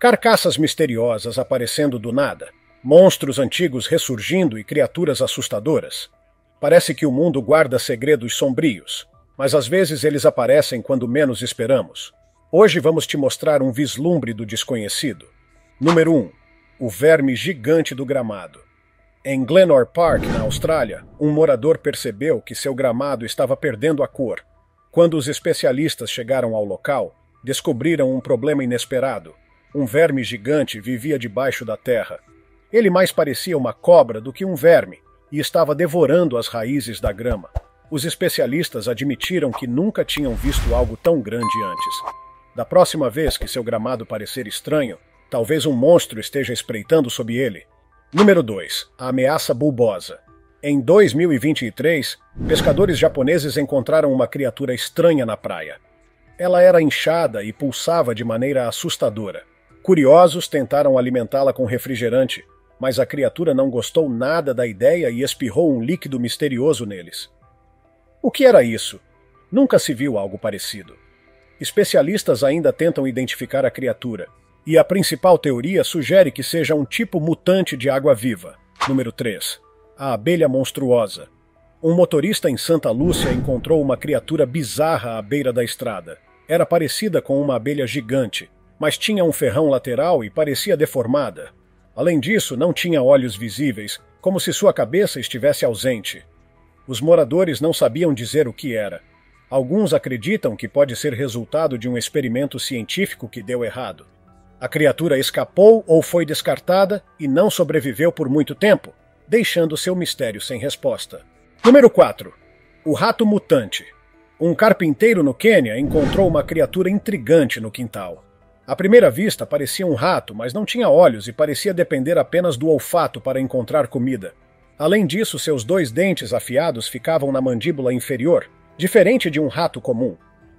Carcaças misteriosas aparecendo do nada, monstros antigos ressurgindo e criaturas assustadoras. Parece que o mundo guarda segredos sombrios, mas às vezes eles aparecem quando menos esperamos. Hoje vamos te mostrar um vislumbre do desconhecido. Número 1. O verme gigante do gramado. Em Glenore Park, na Austrália, um morador percebeu que seu gramado estava perdendo a cor. Quando os especialistas chegaram ao local, descobriram um problema inesperado. Um verme gigante vivia debaixo da terra. Ele mais parecia uma cobra do que um verme e estava devorando as raízes da grama. Os especialistas admitiram que nunca tinham visto algo tão grande antes. Da próxima vez que seu gramado parecer estranho, talvez um monstro esteja espreitando sob ele. Número 2. A ameaça bulbosa. Em 2023, pescadores japoneses encontraram uma criatura estranha na praia. Ela era inchada e pulsava de maneira assustadora. Curiosos tentaram alimentá-la com refrigerante, mas a criatura não gostou nada da ideia e espirrou um líquido misterioso neles. O que era isso? Nunca se viu algo parecido. Especialistas ainda tentam identificar a criatura, e a principal teoria sugere que seja um tipo mutante de água-viva. Número 3. A abelha monstruosa. Um motorista em Santa Lúcia encontrou uma criatura bizarra à beira da estrada. Era parecida com uma abelha gigante, mas tinha um ferrão lateral e parecia deformada. Além disso, não tinha olhos visíveis, como se sua cabeça estivesse ausente. Os moradores não sabiam dizer o que era. Alguns acreditam que pode ser resultado de um experimento científico que deu errado. A criatura escapou ou foi descartada e não sobreviveu por muito tempo, deixando seu mistério sem resposta. Número 4. O rato mutante. Um carpinteiro no Quênia encontrou uma criatura intrigante no quintal. À primeira vista parecia um rato, mas não tinha olhos e parecia depender apenas do olfato para encontrar comida. Além disso, seus 2 dentes afiados ficavam na mandíbula inferior, diferente de um rato comum.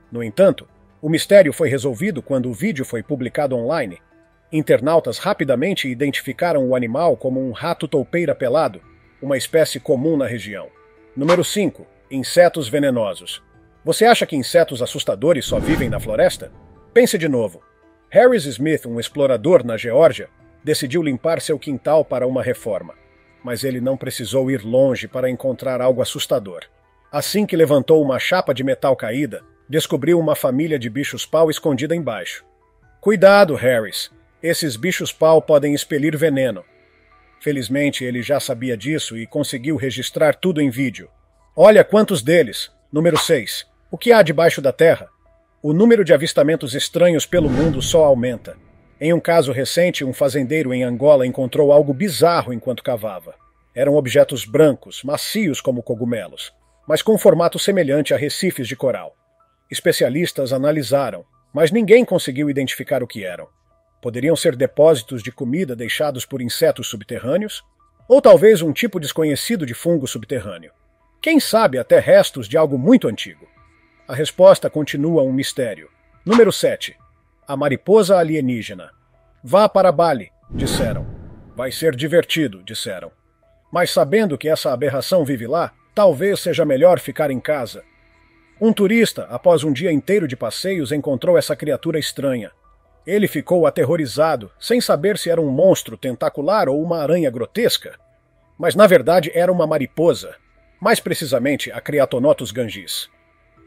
No entanto, o mistério foi resolvido quando o vídeo foi publicado online. Internautas rapidamente identificaram o animal como um rato toupeira pelado, uma espécie comum na região. Número 5. Insetos venenosos. Você acha que insetos assustadores só vivem na floresta? Pense de novo. Harris Smith, um explorador na Geórgia, decidiu limpar seu quintal para uma reforma. Mas ele não precisou ir longe para encontrar algo assustador. Assim que levantou uma chapa de metal caída, descobriu uma família de bichos-pau escondida embaixo. Cuidado, Harris! Esses bichos-pau podem expelir veneno. Felizmente, ele já sabia disso e conseguiu registrar tudo em vídeo. Olha quantos deles! Número 6. O que há debaixo da terra? O número de avistamentos estranhos pelo mundo só aumenta. Em um caso recente, um fazendeiro em Angola encontrou algo bizarro enquanto cavava. Eram objetos brancos, macios como cogumelos, mas com formato semelhante a recifes de coral. Especialistas analisaram, mas ninguém conseguiu identificar o que eram. Poderiam ser depósitos de comida deixados por insetos subterrâneos? Ou talvez um tipo desconhecido de fungo subterrâneo? Quem sabe até restos de algo muito antigo? A resposta continua um mistério. Número 7. A mariposa alienígena. Vá para Bali, disseram. Vai ser divertido, disseram. Mas sabendo que essa aberração vive lá, talvez seja melhor ficar em casa. Um turista, após um dia inteiro de passeios, encontrou essa criatura estranha. Ele ficou aterrorizado, sem saber se era um monstro tentacular ou uma aranha grotesca. Mas na verdade era uma mariposa. Mais precisamente a Creatonotus gangis.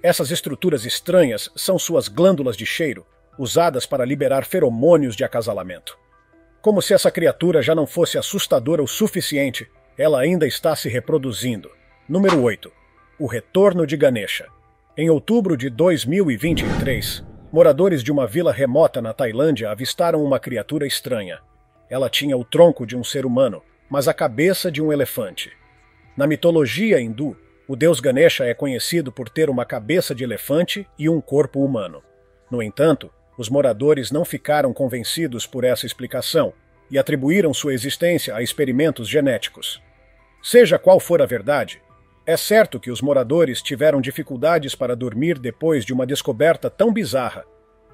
Essas estruturas estranhas são suas glândulas de cheiro, usadas para liberar feromônios de acasalamento. Como se essa criatura já não fosse assustadora o suficiente, ela ainda está se reproduzindo. Número 8. O retorno de Ganesha. Em outubro de 2023, moradores de uma vila remota na Tailândia avistaram uma criatura estranha. Ela tinha o tronco de um ser humano, mas a cabeça de um elefante. Na mitologia hindu, o deus Ganesha é conhecido por ter uma cabeça de elefante e um corpo humano. No entanto, os moradores não ficaram convencidos por essa explicação e atribuíram sua existência a experimentos genéticos. Seja qual for a verdade, é certo que os moradores tiveram dificuldades para dormir depois de uma descoberta tão bizarra,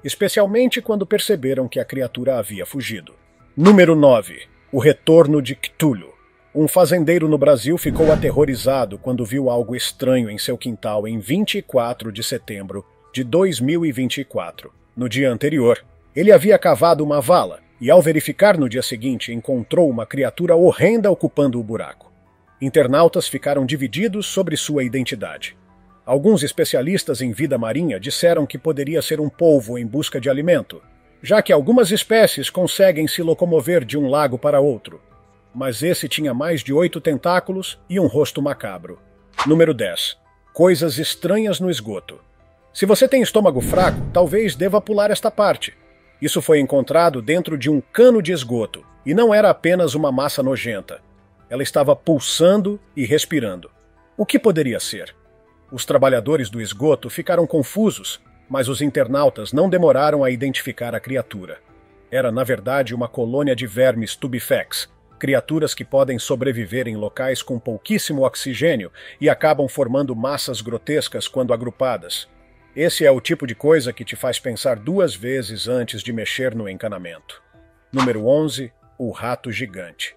especialmente quando perceberam que a criatura havia fugido. Número 9. O retorno de Cthulhu. Um fazendeiro no Brasil ficou aterrorizado quando viu algo estranho em seu quintal em 24 de setembro de 2024. No dia anterior, ele havia cavado uma vala e ao verificar no dia seguinte encontrou uma criatura horrenda ocupando o buraco. Internautas ficaram divididos sobre sua identidade. Alguns especialistas em vida marinha disseram que poderia ser um polvo em busca de alimento, já que algumas espécies conseguem se locomover de um lago para outro. Mas esse tinha mais de 8 tentáculos e um rosto macabro. Número 10. Coisas estranhas no esgoto. Se você tem estômago fraco, talvez deva pular esta parte. Isso foi encontrado dentro de um cano de esgoto, e não era apenas uma massa nojenta. Ela estava pulsando e respirando. O que poderia ser? Os trabalhadores do esgoto ficaram confusos, mas os internautas não demoraram a identificar a criatura. Era, na verdade, uma colônia de vermes tubifex, criaturas que podem sobreviver em locais com pouquíssimo oxigênio e acabam formando massas grotescas quando agrupadas. Esse é o tipo de coisa que te faz pensar 2 vezes antes de mexer no encanamento. Número 11. O rato gigante.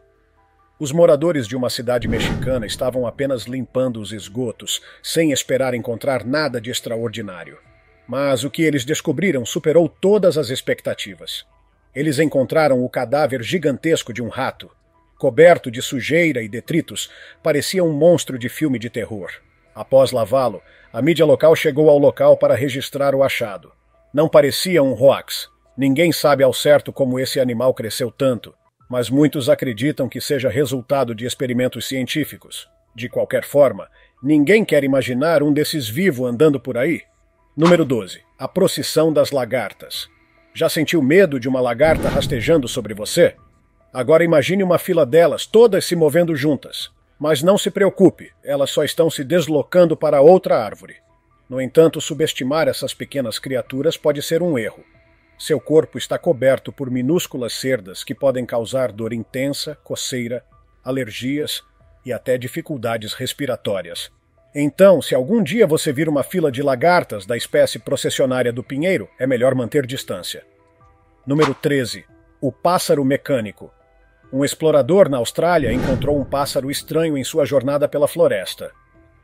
Os moradores de uma cidade mexicana estavam apenas limpando os esgotos, sem esperar encontrar nada de extraordinário. Mas o que eles descobriram superou todas as expectativas. Eles encontraram o cadáver gigantesco de um rato. Coberto de sujeira e detritos, parecia um monstro de filme de terror. Após lavá-lo, a mídia local chegou ao local para registrar o achado. Não parecia um hoax. Ninguém sabe ao certo como esse animal cresceu tanto, mas muitos acreditam que seja resultado de experimentos científicos. De qualquer forma, ninguém quer imaginar um desses vivos andando por aí. Número 12. A procissão das lagartas. Já sentiu medo de uma lagarta rastejando sobre você? Agora imagine uma fila delas, todas se movendo juntas. Mas não se preocupe, elas só estão se deslocando para outra árvore. No entanto, subestimar essas pequenas criaturas pode ser um erro. Seu corpo está coberto por minúsculas cerdas que podem causar dor intensa, coceira, alergias e até dificuldades respiratórias. Então, se algum dia você vir uma fila de lagartas da espécie processionária do pinheiro, é melhor manter distância. Número 13. O pássaro mecânico. Um explorador na Austrália encontrou um pássaro estranho em sua jornada pela floresta.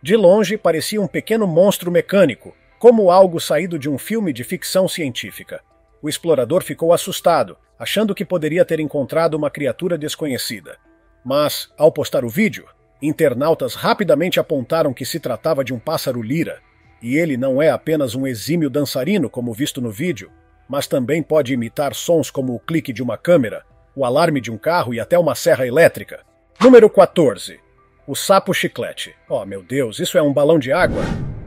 De longe, parecia um pequeno monstro mecânico, como algo saído de um filme de ficção científica. O explorador ficou assustado, achando que poderia ter encontrado uma criatura desconhecida. Mas, ao postar o vídeo, internautas rapidamente apontaram que se tratava de um pássaro lira, e ele não é apenas um exímio dançarino como visto no vídeo, mas também pode imitar sons como o clique de uma câmera, o alarme de um carro e até uma serra elétrica. Número 14. O sapo chiclete. Oh, meu Deus, isso é um balão de água?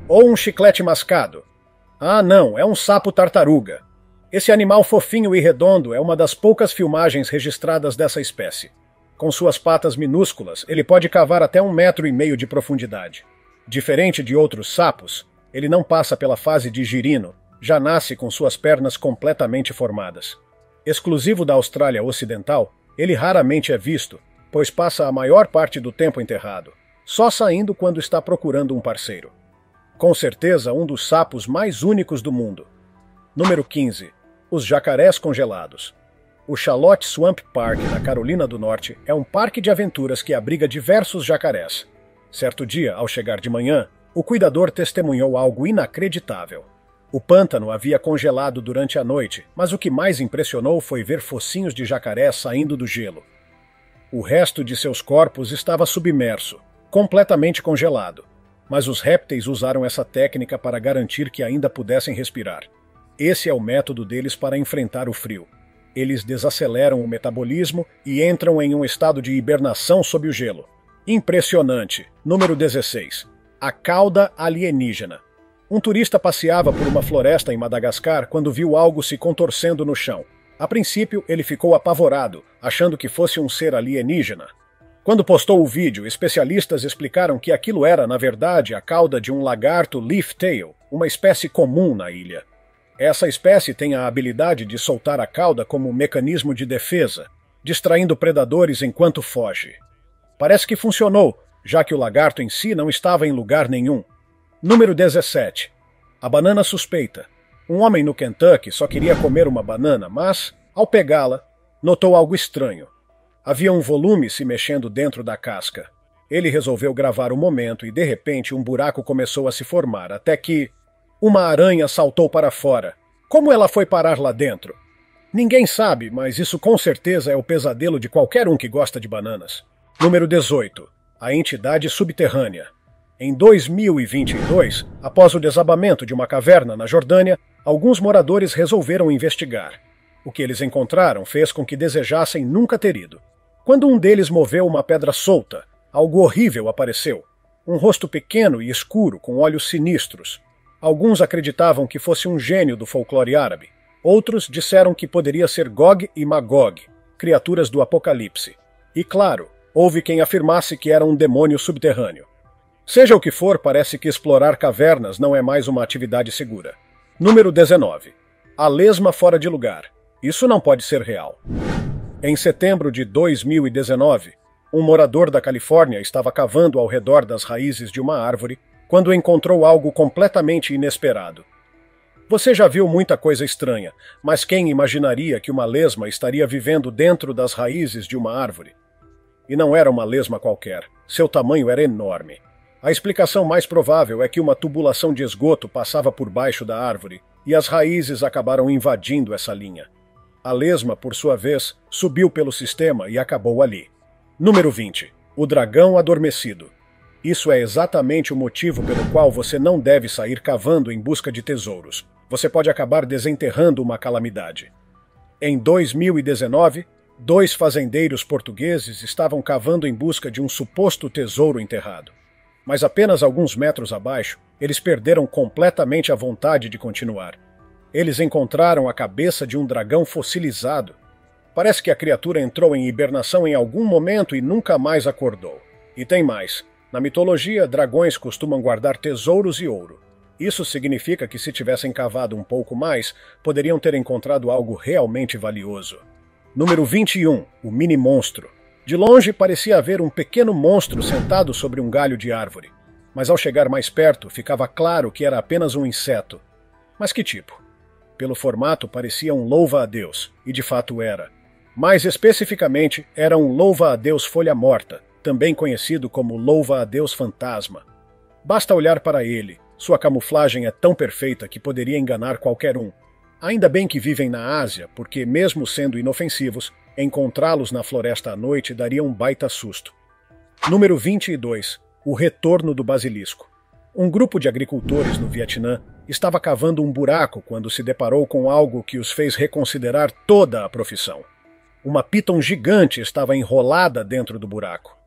Ou um chiclete mascado? Ah, não, é um sapo tartaruga. Esse animal fofinho e redondo é uma das poucas filmagens registradas dessa espécie. Com suas patas minúsculas, ele pode cavar até 1,5 metros de profundidade. Diferente de outros sapos, ele não passa pela fase de girino, já nasce com suas pernas completamente formadas. Exclusivo da Austrália Ocidental, ele raramente é visto, pois passa a maior parte do tempo enterrado, só saindo quando está procurando um parceiro. Com certeza, um dos sapos mais únicos do mundo. Número 15. Os jacarés congelados. O Charlotte Swamp Park, na Carolina do Norte, é um parque de aventuras que abriga diversos jacarés. Certo dia, ao chegar de manhã, o cuidador testemunhou algo inacreditável. O pântano havia congelado durante a noite, mas o que mais impressionou foi ver focinhos de jacaré saindo do gelo. O resto de seus corpos estava submerso, completamente congelado, mas os répteis usaram essa técnica para garantir que ainda pudessem respirar. Esse é o método deles para enfrentar o frio. Eles desaceleram o metabolismo e entram em um estado de hibernação sob o gelo. Impressionante. Número 16. A cauda alienígena. Um turista passeava por uma floresta em Madagascar quando viu algo se contorcendo no chão. A princípio, ele ficou apavorado, achando que fosse um ser alienígena. Quando postou o vídeo, especialistas explicaram que aquilo era, na verdade, a cauda de um lagarto leaf-tail, uma espécie comum na ilha. Essa espécie tem a habilidade de soltar a cauda como mecanismo de defesa, distraindo predadores enquanto foge. Parece que funcionou, já que o lagarto em si não estava em lugar nenhum. Número 17. A banana suspeita. Um homem no Kentucky só queria comer uma banana, mas, ao pegá-la, notou algo estranho. Havia um volume se mexendo dentro da casca. Ele resolveu gravar o momento e, de repente, um buraco começou a se formar, até que uma aranha saltou para fora. Como ela foi parar lá dentro? Ninguém sabe, mas isso com certeza é o pesadelo de qualquer um que gosta de bananas. Número 18. A entidade subterrânea. Em 2022, após o desabamento de uma caverna na Jordânia, alguns moradores resolveram investigar. O que eles encontraram fez com que desejassem nunca ter ido. Quando um deles moveu uma pedra solta, algo horrível apareceu. Um rosto pequeno e escuro com olhos sinistros. Alguns acreditavam que fosse um gênio do folclore árabe. Outros disseram que poderia ser Gog e Magog, criaturas do Apocalipse. E claro, houve quem afirmasse que era um demônio subterrâneo. Seja o que for, parece que explorar cavernas não é mais uma atividade segura. Número 19. A lesma fora de lugar. Isso não pode ser real. Em setembro de 2019, um morador da Califórnia estava cavando ao redor das raízes de uma árvore quando encontrou algo completamente inesperado. Você já viu muita coisa estranha, mas quem imaginaria que uma lesma estaria vivendo dentro das raízes de uma árvore? E não era uma lesma qualquer. Seu tamanho era enorme. A explicação mais provável é que uma tubulação de esgoto passava por baixo da árvore e as raízes acabaram invadindo essa linha. A lesma, por sua vez, subiu pelo sistema e acabou ali. Número 20. O dragão adormecido. Isso é exatamente o motivo pelo qual você não deve sair cavando em busca de tesouros. Você pode acabar desenterrando uma calamidade. Em 2019, 2 fazendeiros portugueses estavam cavando em busca de um suposto tesouro enterrado. Mas apenas alguns metros abaixo, eles perderam completamente a vontade de continuar. Eles encontraram a cabeça de um dragão fossilizado. Parece que a criatura entrou em hibernação em algum momento e nunca mais acordou. E tem mais. Na mitologia, dragões costumam guardar tesouros e ouro. Isso significa que se tivessem cavado um pouco mais, poderiam ter encontrado algo realmente valioso. Número 21. O mini-monstro. De longe parecia haver um pequeno monstro sentado sobre um galho de árvore. Mas ao chegar mais perto, ficava claro que era apenas um inseto. Mas que tipo? Pelo formato parecia um louva-a-Deus, e de fato era. Mais especificamente, era um louva-a-Deus folha-morta, também conhecido como louva-a-Deus fantasma. Basta olhar para ele. Sua camuflagem é tão perfeita que poderia enganar qualquer um. Ainda bem que vivem na Ásia, porque, mesmo sendo inofensivos, encontrá-los na floresta à noite daria um baita susto. Número 22. O retorno do basilisco. Um grupo de agricultores no Vietnã estava cavando um buraco quando se deparou com algo que os fez reconsiderar toda a profissão. Uma piton gigante estava enrolada dentro do buraco.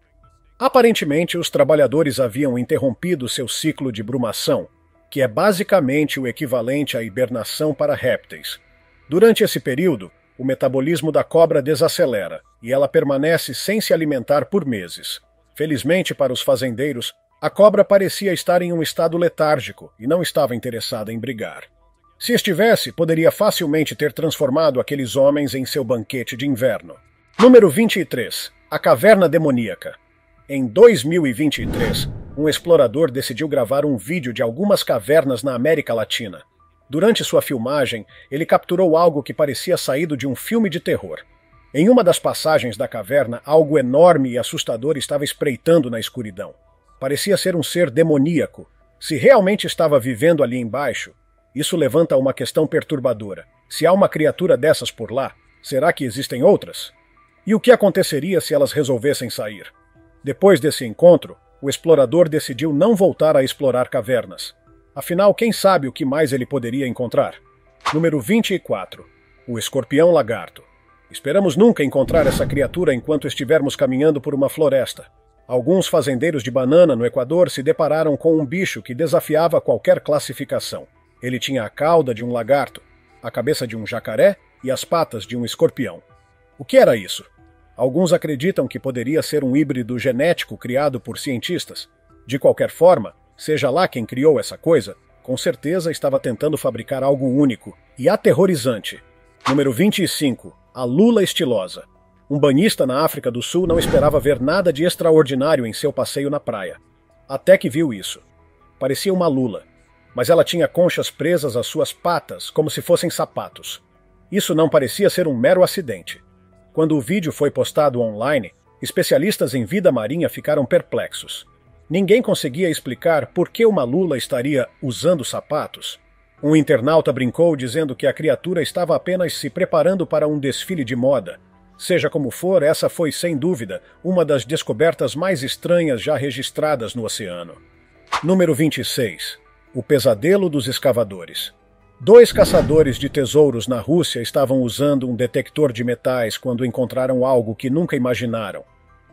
Aparentemente, os trabalhadores haviam interrompido seu ciclo de brumação, que é basicamente o equivalente à hibernação para répteis. Durante esse período, o metabolismo da cobra desacelera e ela permanece sem se alimentar por meses. Felizmente para os fazendeiros, a cobra parecia estar em um estado letárgico e não estava interessada em brigar. Se estivesse, poderia facilmente ter transformado aqueles homens em seu banquete de inverno. Número 23. A caverna demoníaca. Em 2023, um explorador decidiu gravar um vídeo de algumas cavernas na América Latina. Durante sua filmagem, ele capturou algo que parecia saído de um filme de terror. Em uma das passagens da caverna, algo enorme e assustador estava espreitando na escuridão. Parecia ser um ser demoníaco. Se realmente estava vivendo ali embaixo, isso levanta uma questão perturbadora. Se há uma criatura dessas por lá, será que existem outras? E o que aconteceria se elas resolvessem sair? Depois desse encontro, o explorador decidiu não voltar a explorar cavernas. Afinal, quem sabe o que mais ele poderia encontrar? Número 24. O escorpião lagarto. Esperamos nunca encontrar essa criatura enquanto estivermos caminhando por uma floresta. Alguns fazendeiros de banana no Equador se depararam com um bicho que desafiava qualquer classificação. Ele tinha a cauda de um lagarto, a cabeça de um jacaré e as patas de um escorpião. O que era isso? Alguns acreditam que poderia ser um híbrido genético criado por cientistas. De qualquer forma, seja lá quem criou essa coisa, com certeza estava tentando fabricar algo único e aterrorizante. Número 25. A lula estilosa. Um banhista na África do Sul não esperava ver nada de extraordinário em seu passeio na praia. Até que viu isso. Parecia uma lula, mas ela tinha conchas presas às suas patas como se fossem sapatos. Isso não parecia ser um mero acidente. Quando o vídeo foi postado online, especialistas em vida marinha ficaram perplexos. Ninguém conseguia explicar por que uma lula estaria usando sapatos. Um internauta brincou dizendo que a criatura estava apenas se preparando para um desfile de moda. Seja como for, essa foi, sem dúvida, uma das descobertas mais estranhas já registradas no oceano. Número 26. O pesadelo dos escavadores. 2 caçadores de tesouros na Rússia estavam usando um detector de metais quando encontraram algo que nunca imaginaram.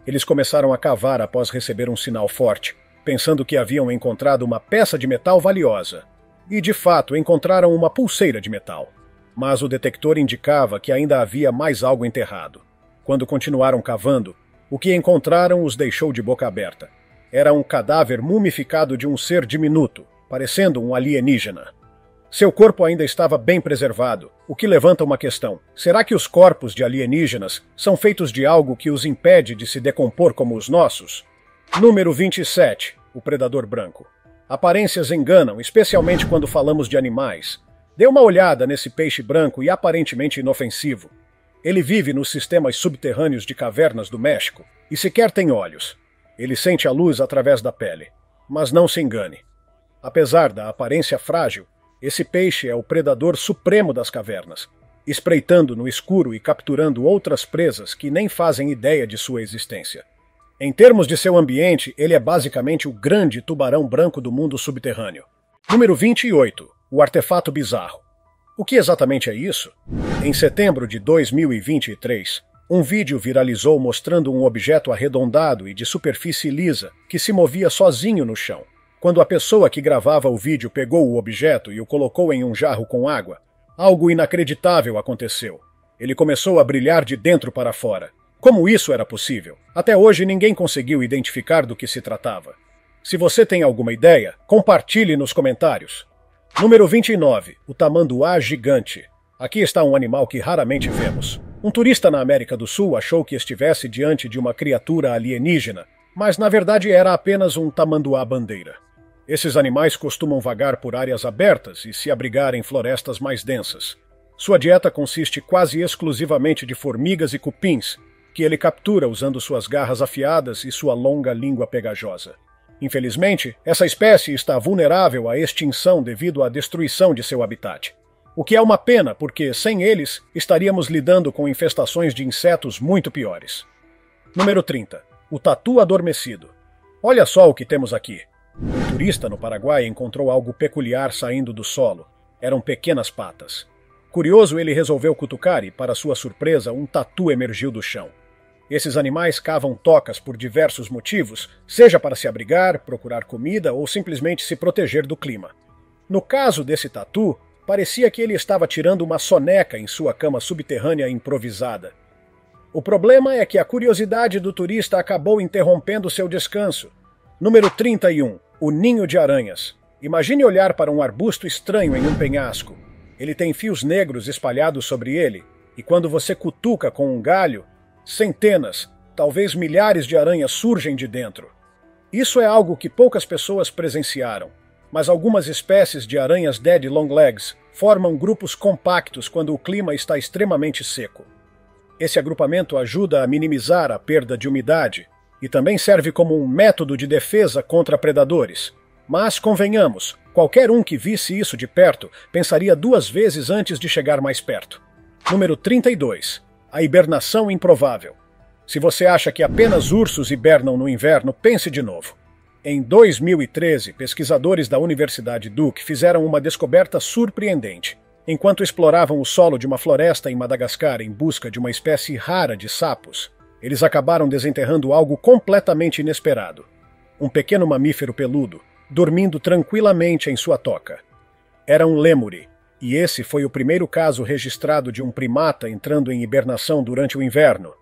Eles começaram a cavar após receber um sinal forte, pensando que haviam encontrado uma peça de metal valiosa. E, de fato, encontraram uma pulseira de metal. Mas o detector indicava que ainda havia mais algo enterrado. Quando continuaram cavando, o que encontraram os deixou de boca aberta. Era um cadáver mumificado de um ser diminuto, parecendo um alienígena. Seu corpo ainda estava bem preservado, o que levanta uma questão. Será que os corpos de alienígenas são feitos de algo que os impede de se decompor como os nossos? Número 27. O predador branco. Aparências enganam, especialmente quando falamos de animais. Dê uma olhada nesse peixe branco e aparentemente inofensivo. Ele vive nos sistemas subterrâneos de cavernas do México e sequer tem olhos. Ele sente a luz através da pele. Mas não se engane. Apesar da aparência frágil, esse peixe é o predador supremo das cavernas, espreitando no escuro e capturando outras presas que nem fazem ideia de sua existência. Em termos de seu ambiente, ele é basicamente o grande tubarão branco do mundo subterrâneo. Número 28. O artefato bizarro. O que exatamente é isso? Em setembro de 2023, um vídeo viralizou mostrando um objeto arredondado e de superfície lisa que se movia sozinho no chão. Quando a pessoa que gravava o vídeo pegou o objeto e o colocou em um jarro com água, algo inacreditável aconteceu. Ele começou a brilhar de dentro para fora. Como isso era possível? Até hoje ninguém conseguiu identificar do que se tratava. Se você tem alguma ideia, compartilhe nos comentários. Número 29. O tamanduá gigante. Aqui está um animal que raramente vemos. Um turista na América do Sul achou que estivesse diante de uma criatura alienígena, mas na verdade era apenas um tamanduá-bandeira. Esses animais costumam vagar por áreas abertas e se abrigar em florestas mais densas. Sua dieta consiste quase exclusivamente de formigas e cupins, que ele captura usando suas garras afiadas e sua longa língua pegajosa. Infelizmente, essa espécie está vulnerável à extinção devido à destruição de seu habitat. O que é uma pena, porque, sem eles, estaríamos lidando com infestações de insetos muito piores. Número 30. O tatu adormecido. Olha só o que temos aqui. Um turista no Paraguai encontrou algo peculiar saindo do solo. Eram pequenas patas. Curioso, ele resolveu cutucar e, para sua surpresa, um tatu emergiu do chão. Esses animais cavam tocas por diversos motivos, seja para se abrigar, procurar comida ou simplesmente se proteger do clima. No caso desse tatu, parecia que ele estava tirando uma soneca em sua cama subterrânea improvisada. O problema é que a curiosidade do turista acabou interrompendo seu descanso. Número 31. O ninho de aranhas. Imagine olhar para um arbusto estranho em um penhasco. Ele tem fios negros espalhados sobre ele, e quando você cutuca com um galho, centenas, talvez milhares de aranhas surgem de dentro. Isso é algo que poucas pessoas presenciaram, mas algumas espécies de aranhas dead longlegs formam grupos compactos quando o clima está extremamente seco. Esse agrupamento ajuda a minimizar a perda de umidade e também serve como um método de defesa contra predadores. Mas, convenhamos, qualquer um que visse isso de perto pensaria 2 vezes antes de chegar mais perto. Número 32. A hibernação improvável. Se você acha que apenas ursos hibernam no inverno, pense de novo. Em 2013, pesquisadores da Universidade Duke fizeram uma descoberta surpreendente. Enquanto exploravam o solo de uma floresta em Madagascar em busca de uma espécie rara de sapos, eles acabaram desenterrando algo completamente inesperado. Um pequeno mamífero peludo, dormindo tranquilamente em sua toca. Era um lêmure, e esse foi o primeiro caso registrado de um primata entrando em hibernação durante o inverno.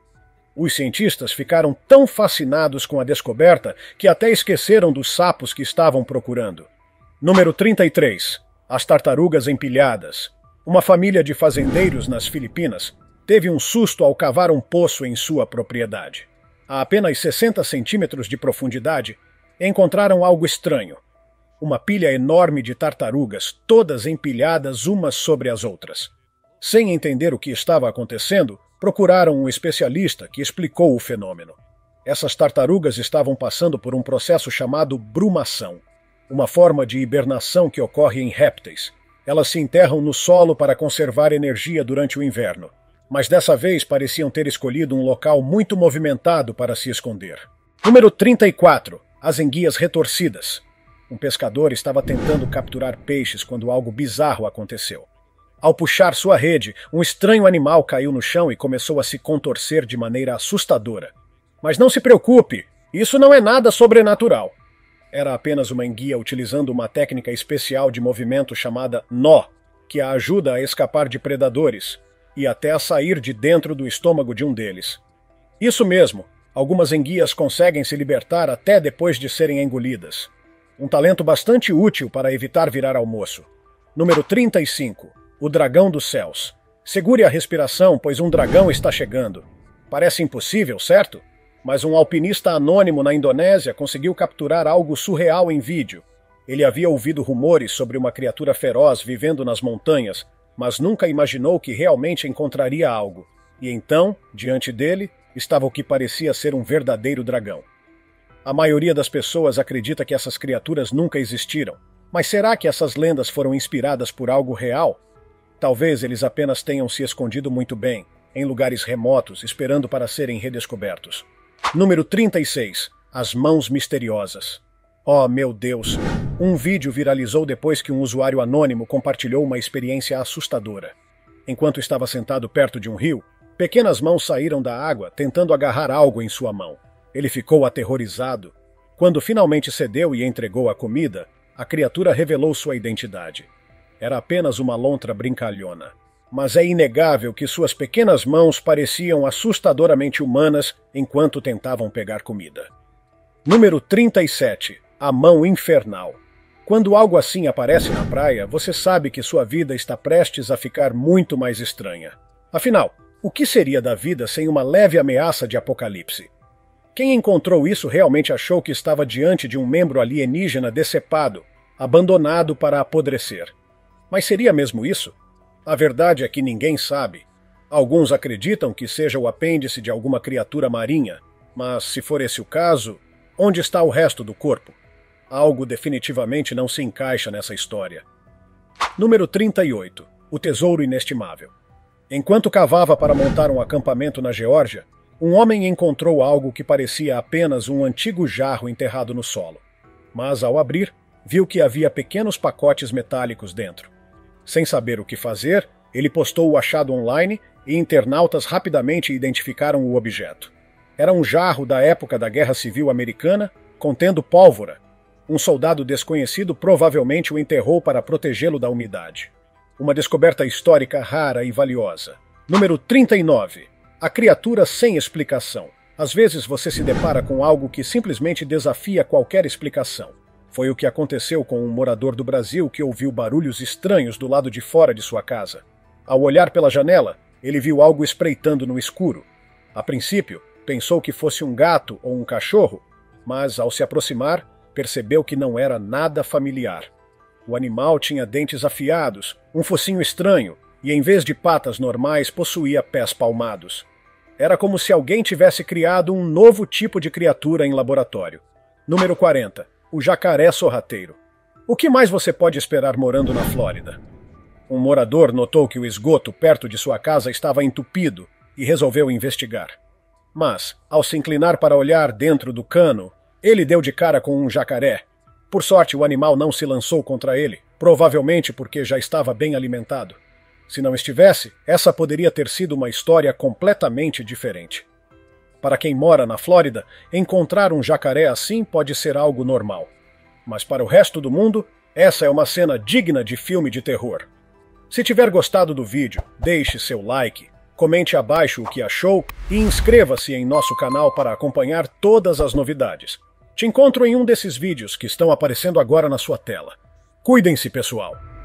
Os cientistas ficaram tão fascinados com a descoberta que até esqueceram dos sapos que estavam procurando. Número 33. As tartarugas empilhadas. Uma família de fazendeiros nas Filipinas teve um susto ao cavar um poço em sua propriedade. A apenas 60 centímetros de profundidade, encontraram algo estranho. Uma pilha enorme de tartarugas, todas empilhadas umas sobre as outras. Sem entender o que estava acontecendo, procuraram um especialista que explicou o fenômeno. Essas tartarugas estavam passando por um processo chamado brumação, uma forma de hibernação que ocorre em répteis. Elas se enterram no solo para conservar energia durante o inverno, mas dessa vez pareciam ter escolhido um local muito movimentado para se esconder. Número 34. As enguias retorcidas. Um pescador estava tentando capturar peixes quando algo bizarro aconteceu. Ao puxar sua rede, um estranho animal caiu no chão e começou a se contorcer de maneira assustadora. Mas não se preocupe, isso não é nada sobrenatural. Era apenas uma enguia utilizando uma técnica especial de movimento chamada nó, que a ajuda a escapar de predadores e até a sair de dentro do estômago de um deles. Isso mesmo, algumas enguias conseguem se libertar até depois de serem engolidas. Um talento bastante útil para evitar virar almoço. Número 35. O dragão dos céus. Segure a respiração, pois um dragão está chegando. Parece impossível, certo? Mas um alpinista anônimo na Indonésia conseguiu capturar algo surreal em vídeo. Ele havia ouvido rumores sobre uma criatura feroz vivendo nas montanhas, mas nunca imaginou que realmente encontraria algo. E então, diante dele, estava o que parecia ser um verdadeiro dragão. A maioria das pessoas acredita que essas criaturas nunca existiram. Mas será que essas lendas foram inspiradas por algo real? Talvez eles apenas tenham se escondido muito bem, em lugares remotos, esperando para serem redescobertos. Número 36. As mãos misteriosas. Oh, meu Deus! Um vídeo viralizou depois que um usuário anônimo compartilhou uma experiência assustadora. Enquanto estava sentado perto de um rio, pequenas mãos saíram da água tentando agarrar algo em sua mão. Ele ficou aterrorizado. Quando finalmente cedeu e entregou a comida, a criatura revelou sua identidade. Era apenas uma lontra brincalhona. Mas é inegável que suas pequenas mãos pareciam assustadoramente humanas enquanto tentavam pegar comida. Número 37. A mão infernal. Quando algo assim aparece na praia, você sabe que sua vida está prestes a ficar muito mais estranha. Afinal, o que seria da vida sem uma leve ameaça de apocalipse? Quem encontrou isso realmente achou que estava diante de um membro alienígena decepado, abandonado para apodrecer. Mas seria mesmo isso? A verdade é que ninguém sabe. Alguns acreditam que seja o apêndice de alguma criatura marinha, mas se for esse o caso, onde está o resto do corpo? Algo definitivamente não se encaixa nessa história. Número 38. O tesouro inestimável. Enquanto cavava para montar um acampamento na Geórgia, um homem encontrou algo que parecia apenas um antigo jarro enterrado no solo. Mas, ao abrir, viu que havia pequenos pacotes metálicos dentro. Sem saber o que fazer, ele postou o achado online e internautas rapidamente identificaram o objeto. Era um jarro da época da Guerra Civil Americana, contendo pólvora. Um soldado desconhecido provavelmente o enterrou para protegê-lo da umidade. Uma descoberta histórica rara e valiosa. Número 39. A criatura sem explicação. Às vezes você se depara com algo que simplesmente desafia qualquer explicação. Foi o que aconteceu com um morador do Brasil que ouviu barulhos estranhos do lado de fora de sua casa. Ao olhar pela janela, ele viu algo espreitando no escuro. A princípio, pensou que fosse um gato ou um cachorro, mas ao se aproximar, percebeu que não era nada familiar. O animal tinha dentes afiados, um focinho estranho, e em vez de patas normais possuía pés palmados. Era como se alguém tivesse criado um novo tipo de criatura em laboratório. Número 40. O jacaré sorrateiro. O que mais você pode esperar morando na Flórida? Um morador notou que o esgoto perto de sua casa estava entupido e resolveu investigar. Mas, ao se inclinar para olhar dentro do cano, ele deu de cara com um jacaré. Por sorte, o animal não se lançou contra ele, provavelmente porque já estava bem alimentado. Se não estivesse, essa poderia ter sido uma história completamente diferente. Para quem mora na Flórida, encontrar um jacaré assim pode ser algo normal. Mas para o resto do mundo, essa é uma cena digna de filme de terror. Se tiver gostado do vídeo, deixe seu like, comente abaixo o que achou e inscreva-se em nosso canal para acompanhar todas as novidades. Te encontro em um desses vídeos que estão aparecendo agora na sua tela. Cuidem-se, pessoal!